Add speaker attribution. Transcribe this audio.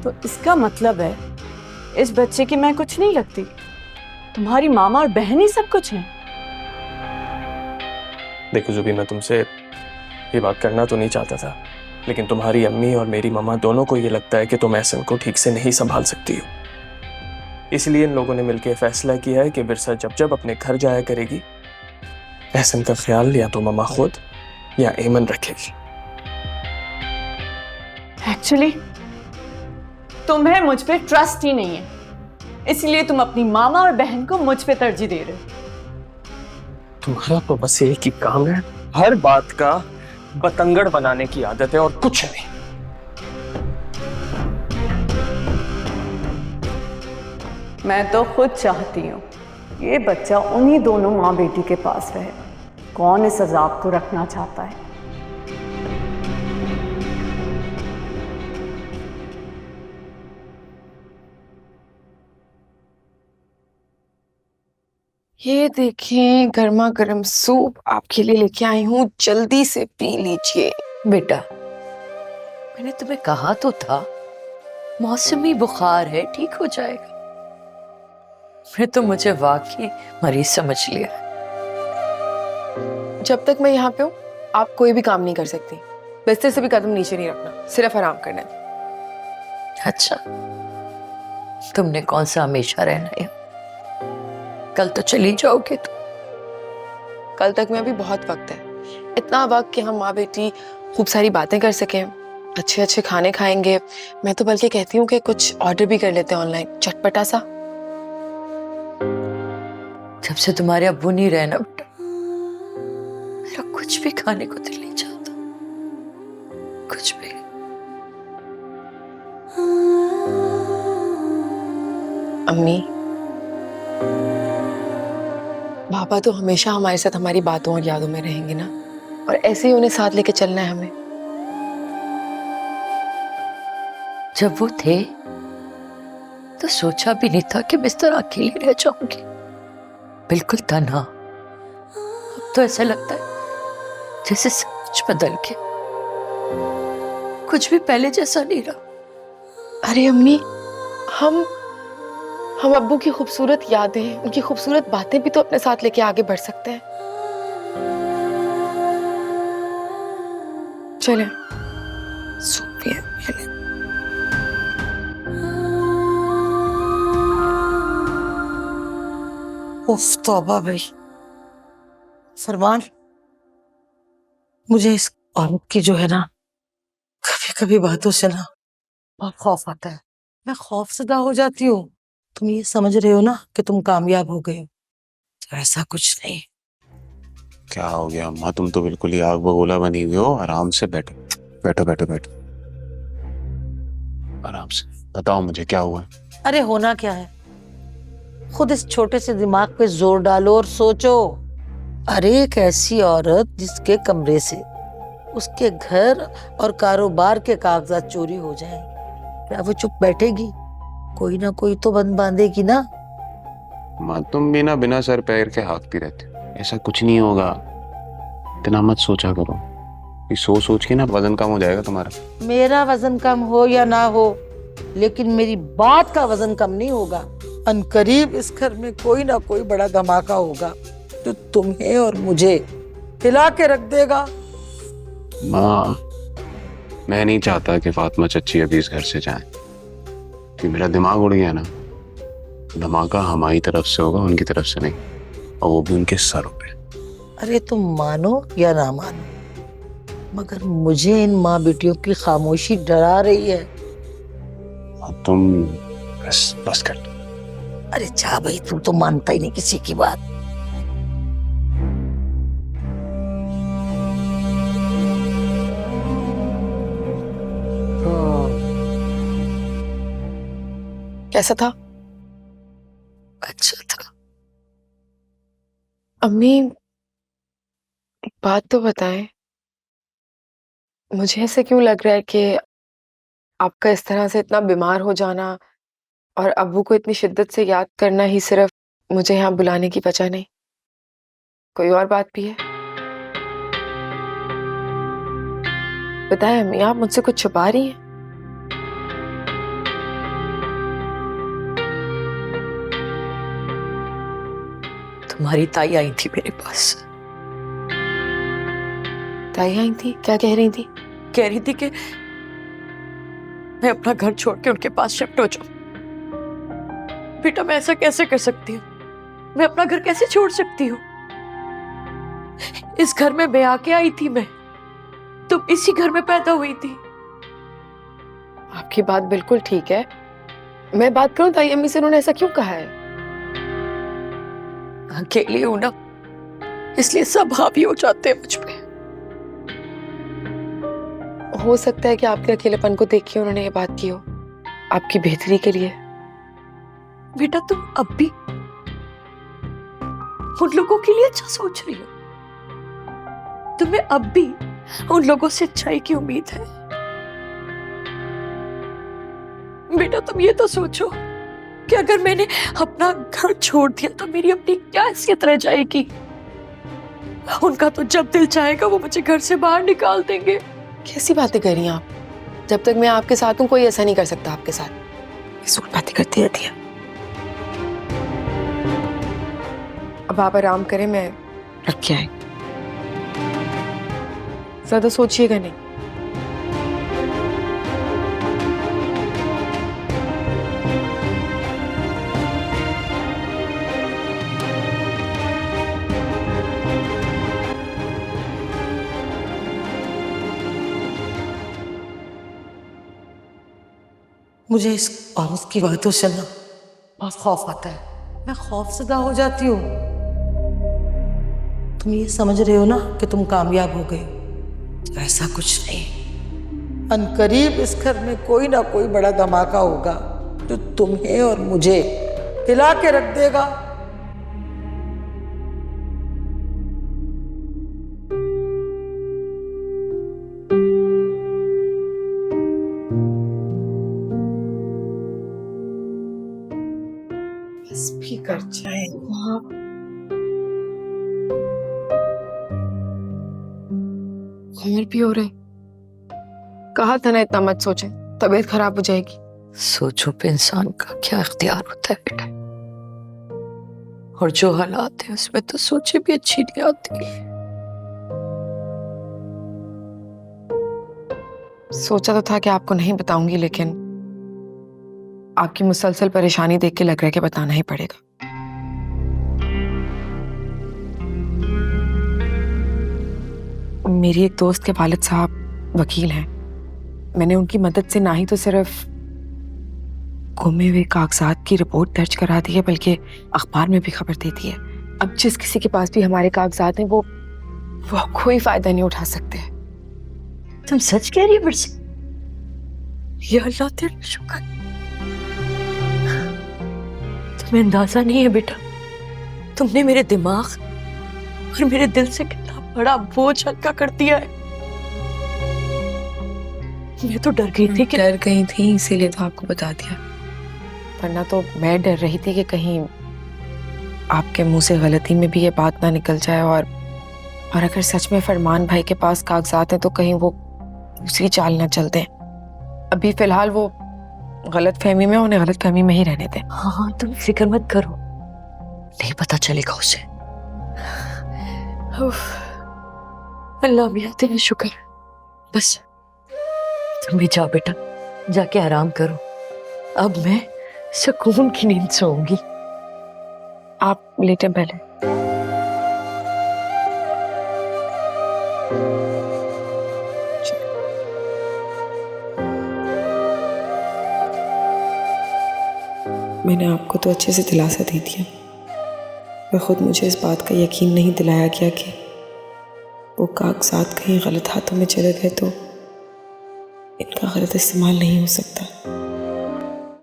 Speaker 1: तो इसका मतलब है इस बच्चे की मैं कुछ नहीं लगती, तुम्हारी मामा और बहन ही सब कुछ है।
Speaker 2: देखो जुबी, मैं तुमसे ये बात करना तो नहीं चाहता था, लेकिन तुम्हारी अम्मी और मेरी मामा दोनों को ये लगता है कि तुम एहसन को ठीक से नहीं संभाल सकती हो। इसलिए इन लोगों ने मिलकर फैसला किया है कि विरसा जब जब अपने घर जाया करेगी, एहसन का ख्याल या तो मामा खुद या एमन रखेगी।
Speaker 1: एक्चुअली तुम्हें मुझ पे ट्रस्ट ही नहीं है, इसलिए तुम अपनी मामा और बहन को मुझ पे तरजीह दे रहे हो।
Speaker 2: तुम्हारा तो बस एक ही काम है, हर बात का बतंगड़ बनाने की आदत है और कुछ नहीं।
Speaker 1: मैं तो खुद चाहती हूँ ये बच्चा उन्हीं दोनों माँ बेटी के पास रहे। कौन इस अजाब को रखना चाहता है?
Speaker 3: ये देखें, गर्मा गर्म सूप आपके लिए लेके आई हूँ, जल्दी से पी लीजिए।
Speaker 4: बेटा, मैंने तुम्हें कहा तो था मौसमी बुखार है, ठीक हो जाएगा। मैं तो मुझे वाकई मरीज समझ लिया।
Speaker 3: जब तक मैं यहाँ पे हूँ आप कोई भी काम नहीं कर सकती। बिस्तर से भी कदम नीचे नहीं रखना, सिर्फ आराम करना है।
Speaker 4: अच्छा, तुमने कौन सा हमेशा रहना है? कल तो चली जाओगे तुम।
Speaker 3: कल तक में अभी बहुत वक्त है, इतना वक्त कि हम माँ बेटी खूब सारी बातें कर सकें, अच्छे अच्छे खाने खाएंगे। मैं तो बल्कि कहती हूँ कि कुछ ऑर्डर भी कर लेते हैं ऑनलाइन, चटपटा सा।
Speaker 4: जब से तुम्हारे अब्बू नहीं रहना बेटा, मेरा कुछ भी खाने को दिल नहीं चाहता, कुछ भी।
Speaker 3: अम्मी, पापा तो हमेशा हमारे साथ हमारी बातों और यादों में रहेंगे ना, और ऐसे ही उन्हें साथ लेके चलना है हमें।
Speaker 4: जब वो थे तो सोचा भी नहीं था कि मैं इस तरह अकेली रह जाऊंगी, बिल्कुल तन्हा। अब तो ऐसा लगता है जैसे सब कुछ बदल के कुछ भी पहले जैसा नहीं रहा।
Speaker 3: अरे अम्मी, हम अब्बू की खूबसूरत यादें, उनकी खूबसूरत बातें भी तो अपने साथ लेके आगे बढ़ सकते हैं। चलें, सूप पिए।
Speaker 5: उफ तौबा भाई। फरमान, मुझे इस औरत की जो है ना कभी कभी बातों से ना बहुत खौफ आता है। मैं खौफजदा हो जाती हूँ। तुम ये समझ रहे हो ना कि तुम कामयाब हो गए हो, तो ऐसा कुछ नहीं।
Speaker 6: क्या हो गया अम्मा, तुम तो बिल्कुल ही आग बगोला बनी हुई हो। आराम से बैठो बैठो बैठो बैठो, आराम से बताओ मुझे क्या हुआ।
Speaker 5: अरे होना क्या है, खुद इस छोटे से दिमाग पे जोर डालो और सोचो। अरे एक ऐसी औरत जिसके कमरे से उसके घर और कारोबार के कागजात चोरी हो जाएं, क्या वो चुप बैठेगी? कोई ना कोई तो बंद बांधेगी ना।
Speaker 6: माँ तुम भी ना बिना सर पैर के हाँकती रहती हो, ऐसा कुछ नहीं होगा। इतना मत सोचा करो, ये सोच के ना वजन कम हो जाएगा तुम्हारा।
Speaker 5: मेरा वजन कम हो या ना हो, लेकिन मेरी बात का वजन कम नहीं होगा। अनकरीब इस घर में कोई ना कोई बड़ा धमाका होगा जो तुम्हें और मुझे हिला के रख देगा।
Speaker 6: माँ मैं नहीं चाहता कि फातिमा चच्ची अभी इस घर से जाए, कि मेरा दिमाग उड़ गया ना। धमाका हमारी तरफ से होगा, उनकी तरफ से नहीं, और वो भी उनके सरों पे।
Speaker 5: अरे तुम मानो या ना मानो, मगर मुझे इन माँ बेटियों की खामोशी डरा रही है।
Speaker 6: तुम बस कर दो।
Speaker 5: अरे जा भाई, तू तो मानता ही नहीं किसी की बात।
Speaker 3: कैसा था?
Speaker 4: अच्छा था।
Speaker 3: अम्मी, एक बात तो बताएं, मुझे ऐसे क्यों लग रहा है कि आपका इस तरह से इतना बीमार हो जाना और अब्बू को इतनी शिद्दत से याद करना ही सिर्फ मुझे यहाँ बुलाने की वजह नहीं, कोई और बात भी है? बताएं अम्मी, आप मुझसे कुछ छुपा रही हैं?
Speaker 4: तुम्हारी ताई आई थी मेरे पास।
Speaker 3: ताई आई थी? क्या कह रही थी?
Speaker 4: कह रही थी कि मैं अपना घर छोड़ के उनके पास शिफ्ट हो जाऊं। बेटा मैं ऐसा कैसे कर सकती हूँ? मैं अपना घर कैसे छोड़ सकती हूँ? इस घर में ब्याह के आई थी मैं, तुम इसी घर में पैदा हुई थी।
Speaker 3: आपकी बात बिल्कुल ठीक है। मैं बात करूं ताई अम्मी से, उन्होंने ऐसा क्यों कहा है?
Speaker 4: अकेली हूं ना, इसलिए सब हावी हो जाते हैं मुझ पे।
Speaker 3: हो सकता है कि आपके अकेलेपन को देख के उन्होंने ये बात की हो, आपकी बेहतरी के लिए।
Speaker 4: बेटा तुम अब भी उन लोगों के लिए अच्छा सोच रही हो? तुम्हें अब भी उन लोगों से अच्छाई की उम्मीद है? बेटा तुम ये तो सोचो कि अगर मैंने अपना घर छोड़ दिया तो मेरी अपनी क्या हैसियत रह जाएगी? उनका तो जब दिल चाहेगा वो मुझे घर से बाहर निकाल देंगे।
Speaker 3: कैसी बातें कर रही हैं आप? जब तक मैं आपके साथ हूं कोई ऐसा नहीं कर सकता आपके साथ। फिजूल बातें करती रहती है। अब आप आराम करें, मैं रख के आई। ज्यादा सोचिएगा नहीं।
Speaker 5: मुझे इस औरत की बातों से ना बहुत खौफ आता है। मैं खौफजदा हो जाती हूँ। तुम ये समझ रहे हो ना कि तुम कामयाब हो गए, तो ऐसा कुछ नहीं। अनकरीब इस घर में कोई ना कोई बड़ा धमाका होगा जो तुम्हें और मुझे हिला के रख देगा।
Speaker 3: बस भी कर जाए आप। उम्र भी हो रही, कहा था ना इतना मत सोचें, तबीयत खराब हो जाएगी।
Speaker 4: सोचो पे इंसान का क्या इख्तियार होता है बेटा, और जो हालात है उसमें तो सोचे भी अच्छी नहीं आती।
Speaker 3: सोचा तो था कि आपको नहीं बताऊंगी, लेकिन आपकी मुसलसल परेशानी देख के लग रहा है कि बताना ही पड़ेगा। मेरी एक दोस्त के वालिद साहब वकील हैं। मैंने उनकी मदद से ना ही तो सिर्फ गुमे हुए कागजात की रिपोर्ट दर्ज करा दी है, बल्कि अखबार में भी खबर दे दी है। अब जिस किसी के पास भी हमारे कागजात हैं वो कोई फायदा नहीं उठा सकते।
Speaker 4: तुम सच कह रही हो बरसी? या अल्लाह तेरा शुक्र। तुम्हें अंदाजा नहीं है बेटा, तुमने मेरे दिमाग और मेरे दिल से कितना बड़ा बोझ हल्का कर दिया है। मैं तो डर गई थी कि
Speaker 3: डर गई थी, इसीलिए तो आपको बता दिया, वरना तो मैं डर रही थी कि कहीं आपके मुंह से गलती में भी ये बात ना निकल जाए, और अगर सच में फरमान भाई के पास कागजात हैं तो कहीं वो दूसरी चाल ना चल दें। अभी फिलहाल वो गलत फहमी में, उन्हें गलत फहमी में ही रहने दें।
Speaker 4: हाँ तुम फिक्र मत करो, नहीं पता चलेगा उसे। अल्लाह मियां तेरा शुक्र। बस तुम भी जाओ बेटा, जाके आराम करो, अब मैं सुकून की नींद सोऊंगी।
Speaker 3: आप लेटें पहले। मैंने आपको तो अच्छे से दिलासा दे दिया, पर खुद मुझे इस बात का यकीन नहीं दिलाया गया कि वो कागजात कहीं गलत हाथों में चले गए तो इनका गलत इस्तेमाल नहीं हो सकता।